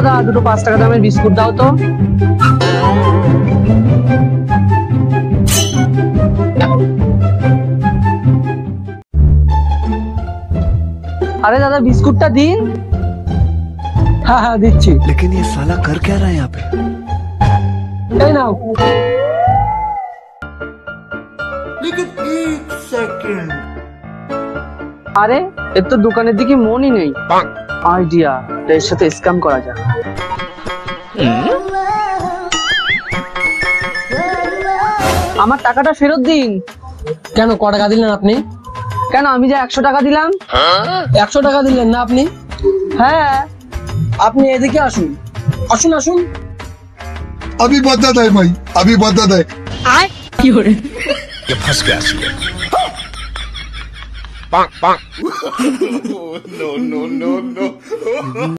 দাদা, দুটো 5 টাকা দামের বিস্কুট দাও তো। আরে দাদা, বিস্কুটটা দিন। হ্যাঁ হ্যাঁ দিচ্ছি। लेकिन ये साला कर क्या रहा है यहाँ पे? এই নাও। আরে এর তো দোকানের দিকে মনই নেই। আইডিয়া, এর সাথে স্ক্যাম করা যায়। আমার টাকাটা ফেরত দিন। কেন, ক টাকা দিলেন আপনি? কেন, আমি যে 100 টাকা দিলাম। 100 টাকা দিলেন না আপনি? হ্যাঁ। আপনি এদিকে আসুন, আসুন আসুন। अभी बदत है भाई, अभी बदत है। ये फंस गया इसमें।